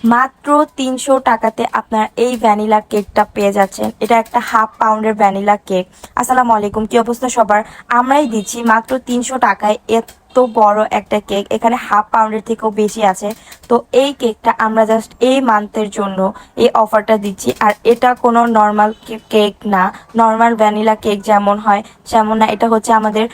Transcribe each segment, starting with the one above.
মাত্র 300 টাকাতে আপনার এই ভ্যানিলা কেকটা পেয়ে যাচ্ছেন। এটা একটা হাফ পাউন্ডের ভ্যানিলা কেক। আসসালামু আলাইকুম, কি অবস্থা সবার? আমরাই দিচ্ছি মাত্র 300 টাকায় এত বড় একটা কেক। এখানে হাফ পাউন্ডের থেকেও বেশি আছে। তো এই কেকটা আমরা জাস্ট এই মান্থের জন্য এই অফারটা দিচ্ছি। আর এটা কোনো নর্মাল কেক না, নর্মাল ভ্যানিলা কেক যেমন হয় তেমন না। এটা হচ্ছে আমাদের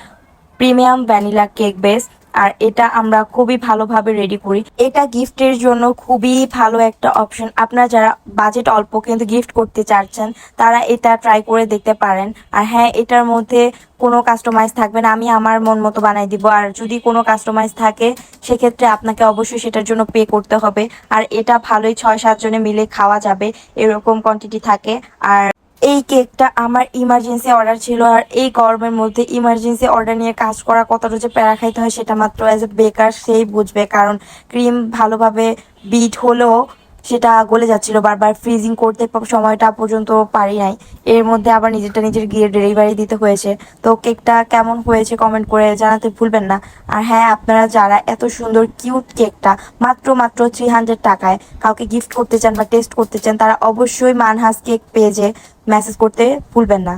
প্রিমিয়াম ভ্যানিলা কেক বেস। আর এটা আমরা খুবই ভালোভাবে রেডি করি। এটা গিফটের জন্য খুবই ভালো একটা অপশন। আপনারা যারা বাজেট অল্প কিন্তু গিফট করতে চাচ্ছেন তারা এটা ট্রাই করে দেখতে পারেন। আর হ্যাঁ, এটার মধ্যে কোনো কাস্টমাইজ থাকবে না, আমি আমার মন মতো বানাই দিব। আর যদি কোনো কাস্টমাইজ থাকে সেক্ষেত্রে আপনাকে অবশ্যই সেটার জন্য পে করতে হবে। আর এটা ভালোই 6-7 জনে মিলে খাওয়া যাবে, এরকম কোয়ান্টিটি থাকে। আর এই কেকটা আমার ইমার্জেন্সি অর্ডার ছিল। আর এই গরমের মধ্যে ইমার্জেন্সি অর্ডার নিয়ে কাজ করা কতটা যে প্যারা খাইতে হয় সেটা মাত্র অ্যাজ এ বেকার সেই বুঝবে। কারণ ক্রিম ভালোভাবে বিট হলেও সেটা গলে যাচ্ছিল বারবার। ফ্রিজিং করতে সময়টা পর্যন্ত পারি নাই, এর মধ্যে আবার নিজের গিয়ে ডেলিভারি দিতে হয়েছে। তো কেকটা কেমন হয়েছে কমেন্ট করে জানাতে ভুলবেন না। আর হ্যাঁ, আপনারা যারা এত সুন্দর কিউট কেকটা মাত্র 300 টাকায় কাউকে গিফট করতে চান বা টেস্ট করতে চান তারা অবশ্যই মানহাস কেক পেজে মেসেজ করতে ভুলবেন না।